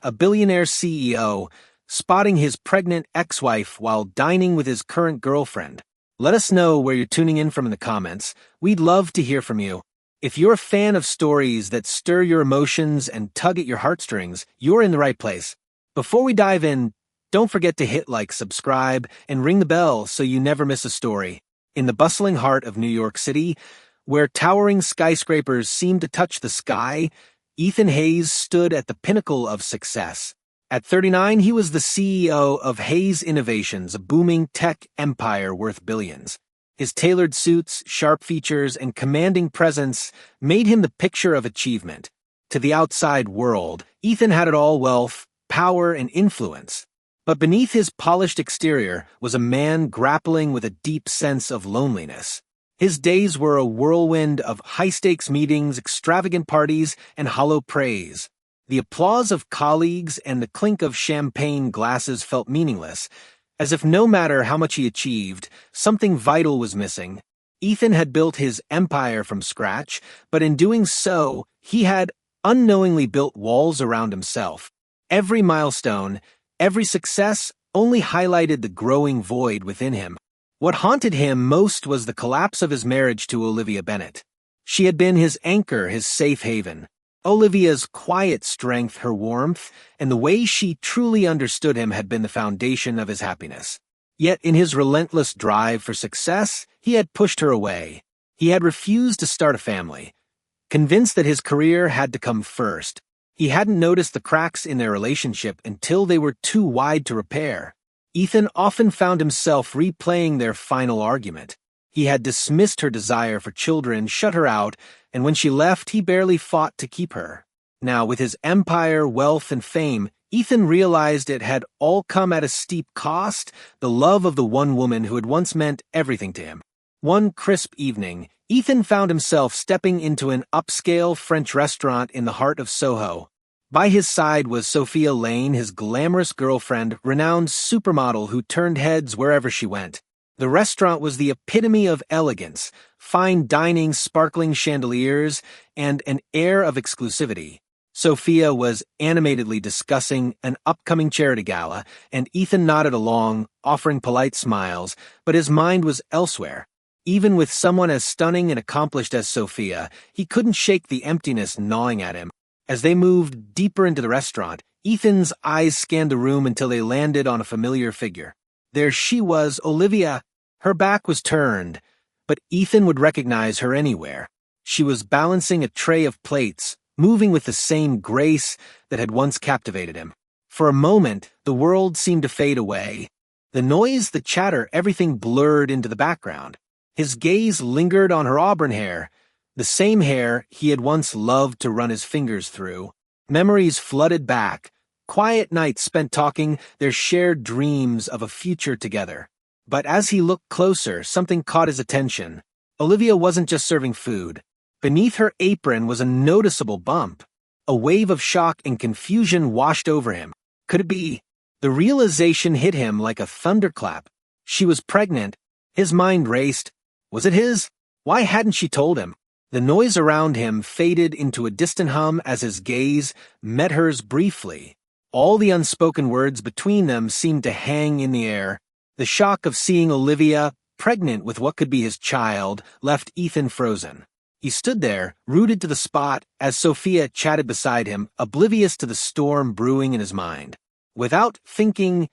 a billionaire CEO, spotting his pregnant ex-wife while dining with his current girlfriend. Let us know where you're tuning in from in the comments. We'd love to hear from you. If you're a fan of stories that stir your emotions and tug at your heartstrings, you're in the right place. Before we dive in, don't forget to hit like, subscribe, and ring the bell so you never miss a story. In the bustling heart of New York City, where towering skyscrapers seem to touch the sky, Ethan Hayes stood at the pinnacle of success. At 39, he was the CEO of Hayes Innovations, a booming tech empire worth billions. His tailored suits, sharp features, and commanding presence made him the picture of achievement. To the outside world, Ethan had it all: wealth, power, and influence. But beneath his polished exterior was a man grappling with a deep sense of loneliness. His days were a whirlwind of high-stakes meetings, extravagant parties, and hollow praise. The applause of colleagues and the clink of champagne glasses felt meaningless, as if no matter how much he achieved, something vital was missing. Ethan had built his empire from scratch, but in doing so, he had unknowingly built walls around himself. Every milestone, every success only highlighted the growing void within him. What haunted him most was the collapse of his marriage to Olivia Bennett. She had been his anchor, his safe haven. Olivia's quiet strength, her warmth, and the way she truly understood him had been the foundation of his happiness. Yet in his relentless drive for success, he had pushed her away. He had refused to start a family, convinced that his career had to come first. He hadn't noticed the cracks in their relationship until they were too wide to repair. Ethan often found himself replaying their final argument. He had dismissed her desire for children, shut her out, and when she left, he barely fought to keep her. Now, with his empire, wealth, and fame, Ethan realized it had all come at a steep cost: the love of the one woman who had once meant everything to him. One crisp evening, Ethan found himself stepping into an upscale French restaurant in the heart of Soho. By his side was Sophia Lane, his glamorous girlfriend, renowned supermodel who turned heads wherever she went. The restaurant was the epitome of elegance: fine dining, sparkling chandeliers, and an air of exclusivity. Sophia was animatedly discussing an upcoming charity gala, and Ethan nodded along, offering polite smiles, but his mind was elsewhere. Even with someone as stunning and accomplished as Sophia, he couldn't shake the emptiness gnawing at him. As they moved deeper into the restaurant, Ethan's eyes scanned the room until they landed on a familiar figure. There she was, Olivia. Her back was turned, but Ethan would recognize her anywhere. She was balancing a tray of plates, moving with the same grace that had once captivated him. For a moment, the world seemed to fade away. The noise, the chatter, everything blurred into the background. His gaze lingered on her auburn hair, the same hair he had once loved to run his fingers through. Memories flooded back, quiet nights spent talking, their shared dreams of a future together. But as he looked closer, something caught his attention. Olivia wasn't just serving food. Beneath her apron was a noticeable bump. A wave of shock and confusion washed over him. Could it be? The realization hit him like a thunderclap. She was pregnant. His mind raced. Was it his? Why hadn't she told him? The noise around him faded into a distant hum as his gaze met hers briefly. All the unspoken words between them seemed to hang in the air. The shock of seeing Olivia, pregnant with what could be his child, left Ethan frozen. He stood there, rooted to the spot, as Sophia chatted beside him, oblivious to the storm brewing in his mind. Without thinking,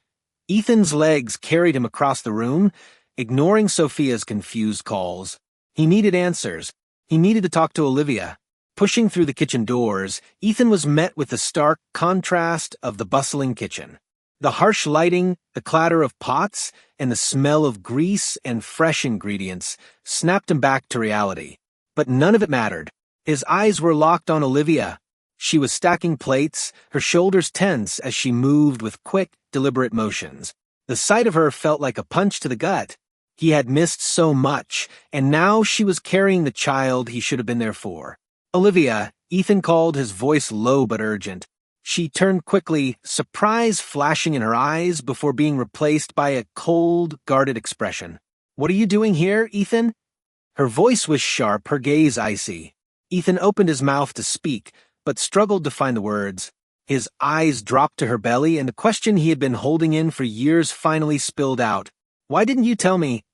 Ethan's legs carried him across the room, ignoring Sophia's confused calls. He needed answers. He needed to talk to Olivia. Pushing through the kitchen doors, Ethan was met with the stark contrast of the bustling kitchen. The harsh lighting, the clatter of pots, and the smell of grease and fresh ingredients snapped him back to reality. But none of it mattered. His eyes were locked on Olivia. She was stacking plates, her shoulders tense as she moved with quick, deliberate motions. The sight of her felt like a punch to the gut. He had missed so much, and now she was carrying the child he should have been there for. Olivia, Ethan called, his voice low but urgent. She turned quickly, surprise flashing in her eyes before being replaced by a cold, guarded expression. "What are you doing here, Ethan?" Her voice was sharp, her gaze icy. Ethan opened his mouth to speak, but struggled to find the words. His eyes dropped to her belly, and the question he had been holding in for years finally spilled out. "Why didn't you tell me?"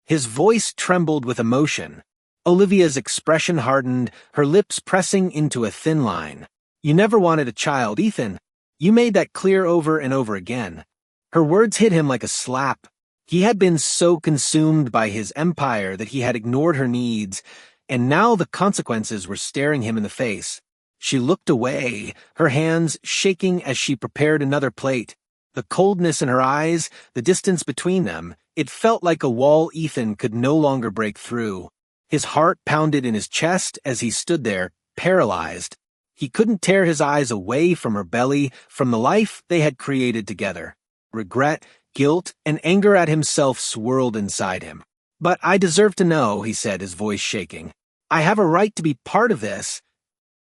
His voice trembled with emotion. Olivia's expression hardened, her lips pressing into a thin line. "You never wanted a child, Ethan. You made that clear over and over again." Her words hit him like a slap. He had been so consumed by his empire that he had ignored her needs, and now the consequences were staring him in the face. She looked away, her hands shaking as she prepared another plate. The coldness in her eyes, the distance between them, it felt like a wall Ethan could no longer break through. His heart pounded in his chest as he stood there, paralyzed. He couldn't tear his eyes away from her belly, from the life they had created together. Regret, guilt, and anger at himself swirled inside him. "But I deserve to know," he said, his voice shaking. "I have a right to be part of this."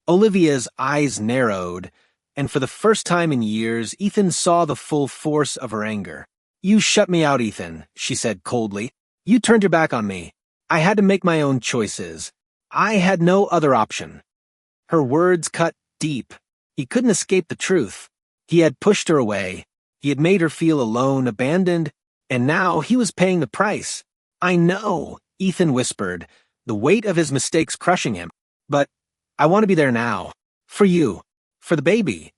Olivia's eyes narrowed, and for the first time in years, Ethan saw the full force of her anger. "You shut me out, Ethan," she said coldly. "You turned your back on me. I had to make my own choices. I had no other option." Her words cut deep. He couldn't escape the truth. He had pushed her away. He had made her feel alone, abandoned, and now he was paying the price. "I know," Ethan whispered, the weight of his mistakes crushing him. "But I want to be there now. For you. For the baby."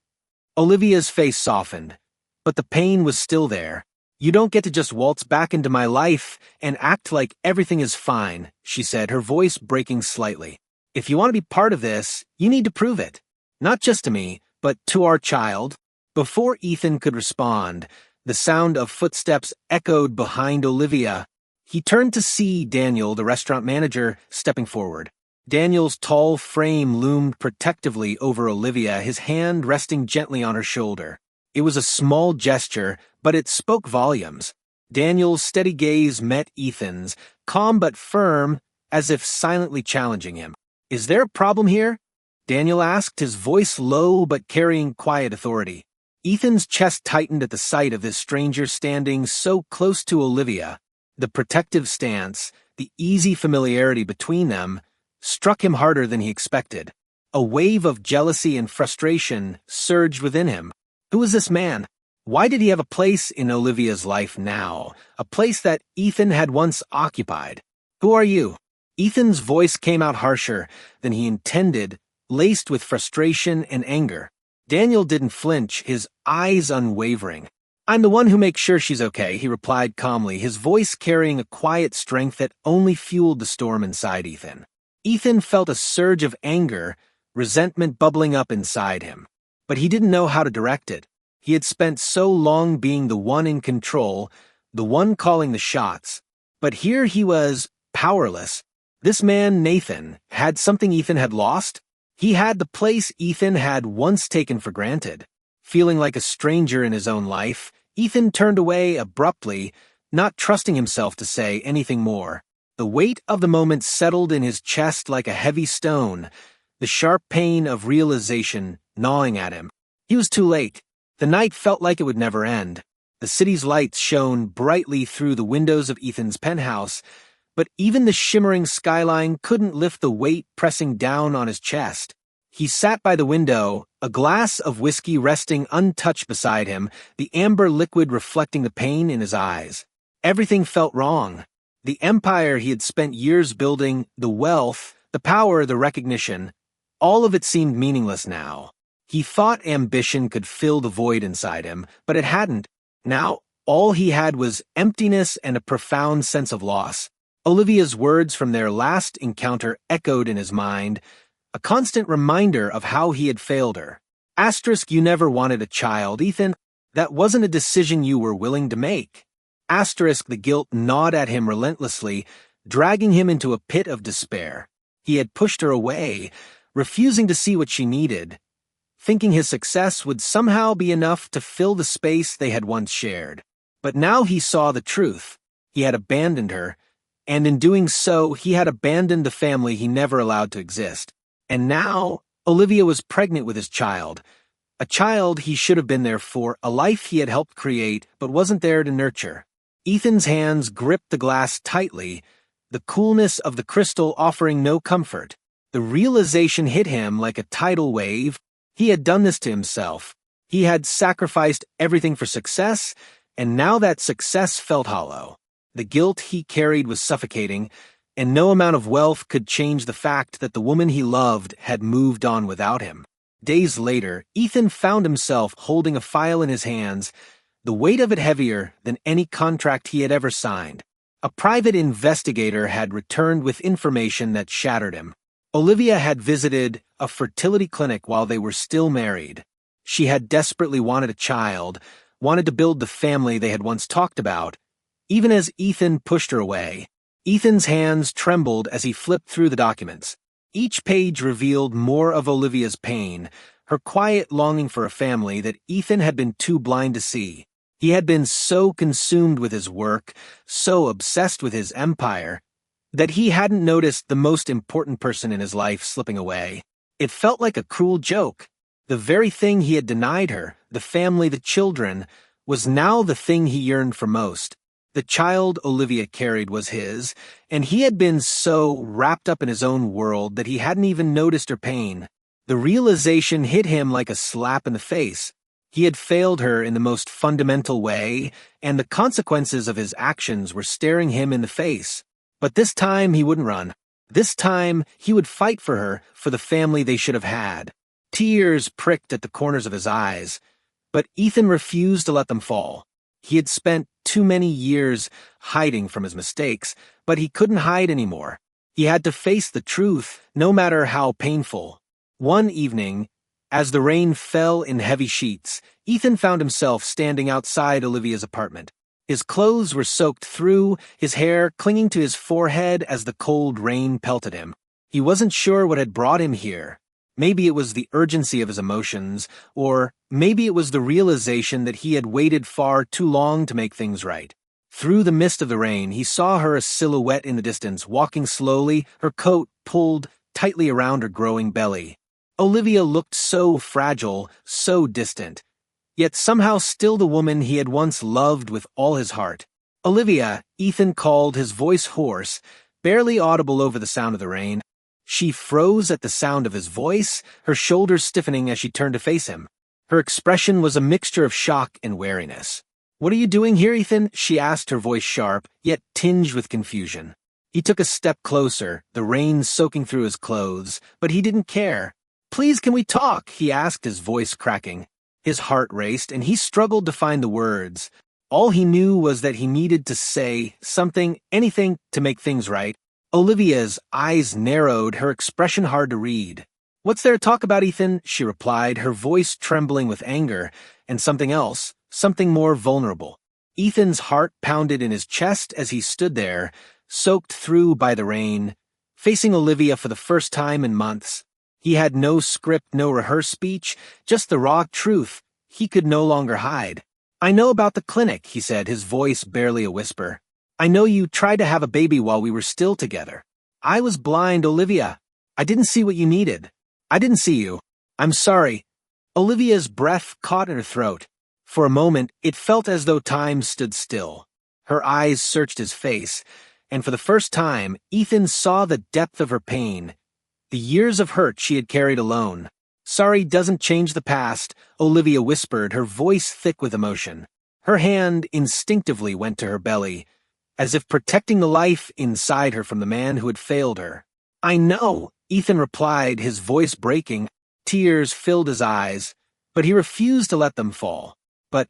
Olivia's face softened, but the pain was still there. "You don't get to just waltz back into my life and act like everything is fine," she said, her voice breaking slightly. "If you want to be part of this, you need to prove it. Not just to me, but to our child." Before Ethan could respond, the sound of footsteps echoed behind Olivia. He turned to see Daniel, the restaurant manager, stepping forward. Daniel's tall frame loomed protectively over Olivia, his hand resting gently on her shoulder. It was a small gesture, but it spoke volumes. Daniel's steady gaze met Ethan's, calm but firm, as if silently challenging him. "Is there a problem here?" Daniel asked, his voice low but carrying quiet authority. Ethan's chest tightened at the sight of this stranger standing so close to Olivia. The protective stance, the easy familiarity between them, struck him harder than he expected. A wave of jealousy and frustration surged within him. Who was this man? Why did he have a place in Olivia's life now, a place that Ethan had once occupied? "Who are you?" Ethan's voice came out harsher than he intended, laced with frustration and anger. Daniel didn't flinch, his eyes unwavering. "I'm the one who makes sure she's okay," he replied calmly, his voice carrying a quiet strength that only fueled the storm inside Ethan. Ethan felt a surge of anger, resentment bubbling up inside him. But he didn't know how to direct it. He had spent so long being the one in control, the one calling the shots. But here he was, powerless. This man, Nathan, had something Ethan had lost. He had the place Ethan had once taken for granted. Feeling like a stranger in his own life, Ethan turned away abruptly, not trusting himself to say anything more. The weight of the moment settled in his chest like a heavy stone, the sharp pain of realization gnawing at him. He was too late. The night felt like it would never end. The city's lights shone brightly through the windows of Ethan's penthouse, but even the shimmering skyline couldn't lift the weight pressing down on his chest. He sat by the window, a glass of whiskey resting untouched beside him, the amber liquid reflecting the pain in his eyes. Everything felt wrong. The empire he had spent years building, the wealth, the power, the recognition, all of it seemed meaningless now. He thought ambition could fill the void inside him, but it hadn't. Now, all he had was emptiness and a profound sense of loss. Olivia's words from their last encounter echoed in his mind, a constant reminder of how he had failed her. Asterisk, you never wanted a child, Ethan. That wasn't a decision you were willing to make. Asterisk, the guilt gnawed at him relentlessly, dragging him into a pit of despair. He had pushed her away, refusing to see what she needed, thinking his success would somehow be enough to fill the space they had once shared. But now he saw the truth. He had abandoned her, and in doing so, he had abandoned the family he never allowed to exist. And now, Olivia was pregnant with his child. A child he should have been there for, a life he had helped create, but wasn't there to nurture. Ethan's hands gripped the glass tightly, the coolness of the crystal offering no comfort. The realization hit him like a tidal wave. He had done this to himself. He had sacrificed everything for success, and now that success felt hollow. The guilt he carried was suffocating, and no amount of wealth could change the fact that the woman he loved had moved on without him. Days later, Ethan found himself holding a file in his hands, the weight of it heavier than any contract he had ever signed. A private investigator had returned with information that shattered him. Olivia had visited a fertility clinic while they were still married. She had desperately wanted a child, wanted to build the family they had once talked about. Even as Ethan pushed her away, Ethan's hands trembled as he flipped through the documents. Each page revealed more of Olivia's pain, her quiet longing for a family that Ethan had been too blind to see. He had been so consumed with his work, so obsessed with his empire, that he hadn't noticed the most important person in his life slipping away. It felt like a cruel joke. The very thing he had denied her, the family, the children, was now the thing he yearned for most. The child Olivia carried was his, and he had been so wrapped up in his own world that he hadn't even noticed her pain. The realization hit him like a slap in the face. He had failed her in the most fundamental way, and the consequences of his actions were staring him in the face. But this time he wouldn't run. This time he would fight for her, for the family they should have had. Tears pricked at the corners of his eyes, but Ethan refused to let them fall. He had spent too many years hiding from his mistakes, but he couldn't hide anymore. He had to face the truth, no matter how painful. One evening, as the rain fell in heavy sheets, Ethan found himself standing outside Olivia's apartment. His clothes were soaked through, his hair clinging to his forehead as the cold rain pelted him. He wasn't sure what had brought him here. Maybe it was the urgency of his emotions, or maybe it was the realization that he had waited far too long to make things right. Through the mist of the rain, he saw her a silhouette in the distance, walking slowly, her coat pulled tightly around her growing belly. Olivia looked so fragile, so distant, yet somehow still the woman he had once loved with all his heart. Olivia, Ethan called, his voice hoarse, barely audible over the sound of the rain. She froze at the sound of his voice, her shoulders stiffening as she turned to face him. Her expression was a mixture of shock and wariness. "What are you doing here, Ethan?" she asked, her voice sharp, yet tinged with confusion. He took a step closer, the rain soaking through his clothes, but he didn't care. "Please, can we talk?" he asked, his voice cracking. His heart raced, and he struggled to find the words. All he knew was that he needed to say something, anything, to make things right. Olivia's eyes narrowed, her expression hard to read. "What's there to talk about, Ethan?" she replied, her voice trembling with anger, and something else, something more vulnerable. Ethan's heart pounded in his chest as he stood there, soaked through by the rain, facing Olivia for the first time in months. He had no script, no rehearsed speech, just the raw truth he could no longer hide. "I know about the clinic," he said, his voice barely a whisper. "I know you tried to have a baby while we were still together. I was blind, Olivia. I didn't see what you needed. I didn't see you. I'm sorry." Olivia's breath caught in her throat. For a moment, it felt as though time stood still. Her eyes searched his face, and for the first time, Ethan saw the depth of her pain, the years of hurt she had carried alone. "Sorry doesn't change the past," Olivia whispered, her voice thick with emotion. Her hand instinctively went to her belly, as if protecting the life inside her from the man who had failed her. "I know," Ethan replied, his voice breaking. Tears filled his eyes, but he refused to let them fall. "But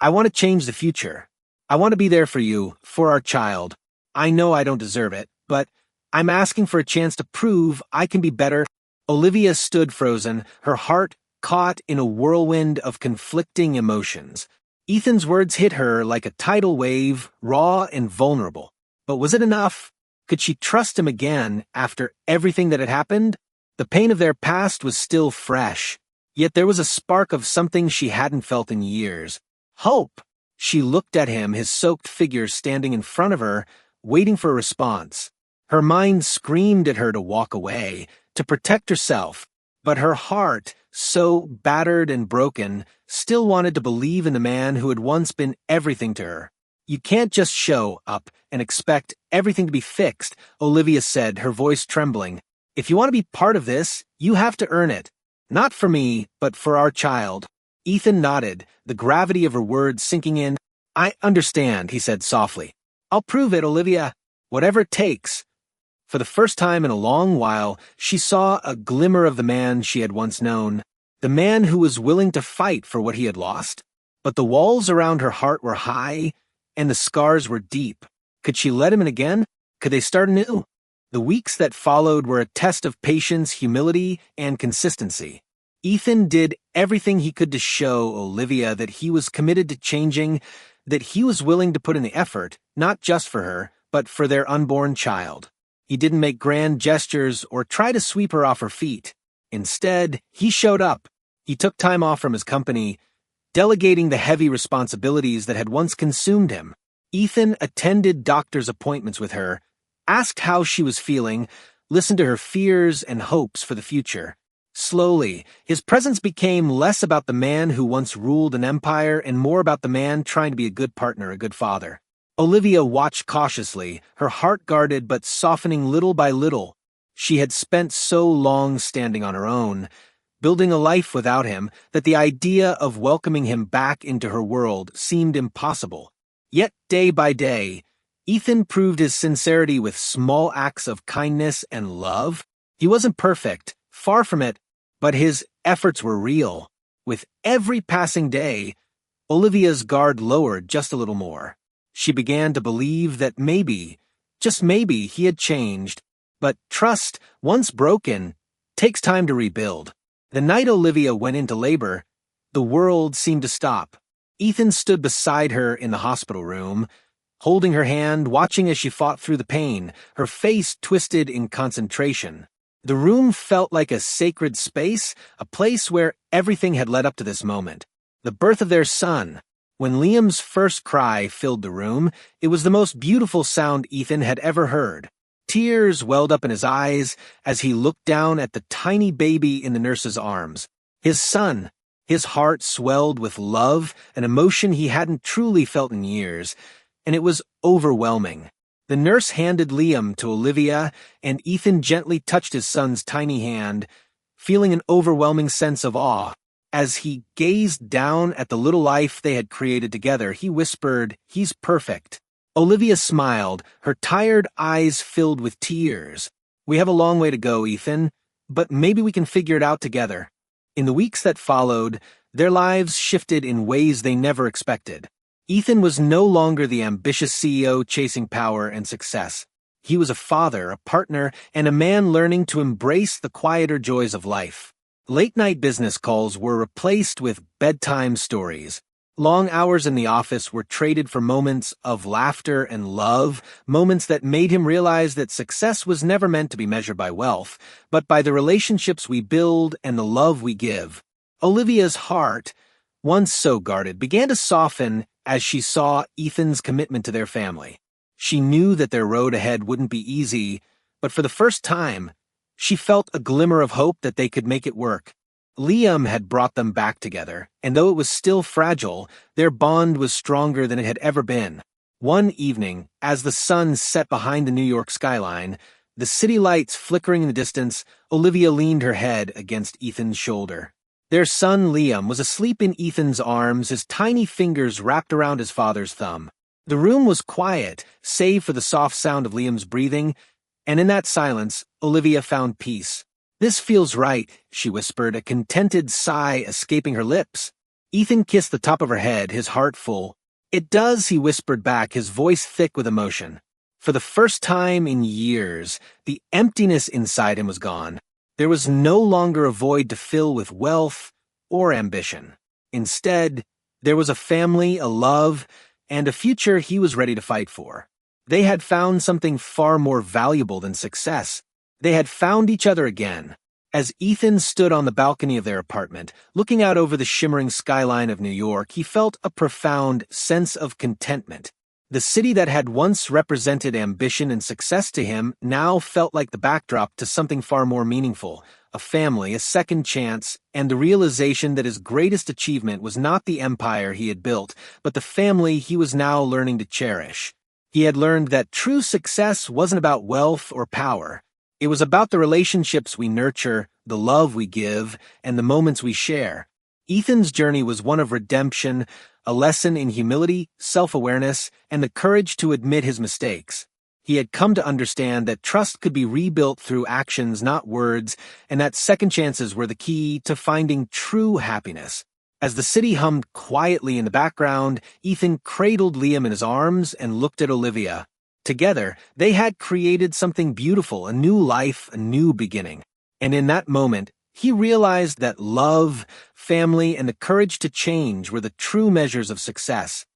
I want to change the future. I want to be there for you, for our child. I know I don't deserve it, but I'm asking for a chance to prove I can be better." Olivia stood frozen, her heart caught in a whirlwind of conflicting emotions. Ethan's words hit her like a tidal wave, raw and vulnerable. But was it enough? Could she trust him again after everything that had happened? The pain of their past was still fresh, yet there was a spark of something she hadn't felt in years. Hope! She looked at him, his soaked figure standing in front of her, waiting for a response. Her mind screamed at her to walk away, to protect herself, but her heart, so battered and broken, still wanted to believe in the man who had once been everything to her. "You can't just show up and expect everything to be fixed," Olivia said, her voice trembling. "If you want to be part of this, you have to earn it." Not for me, but for our child. Ethan nodded, the gravity of her words sinking in. I understand, he said softly. I'll prove it, Olivia. Whatever it takes. For the first time in a long while, she saw a glimmer of the man she had once known, the man who was willing to fight for what he had lost. But the walls around her heart were high, and the scars were deep. Could she let him in again? Could they start anew? The weeks that followed were a test of patience, humility, and consistency. Ethan did everything he could to show Olivia that he was committed to changing, that he was willing to put in the effort, not just for her, but for their unborn child. He didn't make grand gestures or try to sweep her off her feet. Instead, he showed up. He took time off from his company, delegating the heavy responsibilities that had once consumed him. Ethan attended doctor's appointments with her, asked how she was feeling, listened to her fears and hopes for the future. Slowly, his presence became less about the man who once ruled an empire and more about the man trying to be a good partner, a good father. Olivia watched cautiously, her heart guarded but softening little by little. She had spent so long standing on her own, building a life without him, that the idea of welcoming him back into her world seemed impossible. Yet day by day, Ethan proved his sincerity with small acts of kindness and love. He wasn't perfect, far from it, but his efforts were real. With every passing day, Olivia's guard lowered just a little more. She began to believe that maybe, just maybe, he had changed. But trust, once broken, takes time to rebuild. The night Olivia went into labor, the world seemed to stop. Ethan stood beside her in the hospital room, holding her hand, watching as she fought through the pain, her face twisted in concentration. The room felt like a sacred space, a place where everything had led up to this moment. The birth of their son. When Liam's first cry filled the room, it was the most beautiful sound Ethan had ever heard. Tears welled up in his eyes as he looked down at the tiny baby in the nurse's arms. His son. His heart swelled with love, an emotion he hadn't truly felt in years, and it was overwhelming. The nurse handed Liam to Olivia, and Ethan gently touched his son's tiny hand, feeling an overwhelming sense of awe. As he gazed down at the little life they had created together, he whispered, "He's perfect." Olivia smiled, her tired eyes filled with tears. "We have a long way to go, Ethan, but maybe we can figure it out together." In the weeks that followed, their lives shifted in ways they never expected. Ethan was no longer the ambitious CEO chasing power and success. He was a father, a partner, and a man learning to embrace the quieter joys of life. Late-night business calls were replaced with bedtime stories. Long hours in the office were traded for moments of laughter and love, moments that made him realize that success was never meant to be measured by wealth, but by the relationships we build and the love we give. Olivia's heart, once so guarded, began to soften as she saw Ethan's commitment to their family. She knew that their road ahead wouldn't be easy, but for the first time, she felt a glimmer of hope that they could make it work. Liam had brought them back together, and though it was still fragile, their bond was stronger than it had ever been. One evening, as the sun set behind the New York skyline, the city lights flickering in the distance, Olivia leaned her head against Ethan's shoulder. Their son Liam was asleep in Ethan's arms, his tiny fingers wrapped around his father's thumb. The room was quiet, save for the soft sound of Liam's breathing, and in that silence, Olivia found peace. "This feels right," she whispered, a contented sigh escaping her lips. Ethan kissed the top of her head, his heart full. "It does," he whispered back, his voice thick with emotion. For the first time in years, the emptiness inside him was gone. There was no longer a void to fill with wealth or ambition. Instead, there was a family, a love, and a future he was ready to fight for. They had found something far more valuable than success. They had found each other again. As Ethan stood on the balcony of their apartment, looking out over the shimmering skyline of New York, he felt a profound sense of contentment. The city that had once represented ambition and success to him now felt like the backdrop to something far more meaningful, a family, a second chance, and the realization that his greatest achievement was not the empire he had built, but the family he was now learning to cherish. He had learned that true success wasn't about wealth or power. It was about the relationships we nurture, the love we give, and the moments we share. Ethan's journey was one of redemption, a lesson in humility, self-awareness, and the courage to admit his mistakes. He had come to understand that trust could be rebuilt through actions, not words, and that second chances were the key to finding true happiness. As the city hummed quietly in the background, Ethan cradled Liam in his arms and looked at Olivia. Together, they had created something beautiful, a new life, a new beginning. And in that moment, he realized that love, family, and the courage to change were the true measures of success.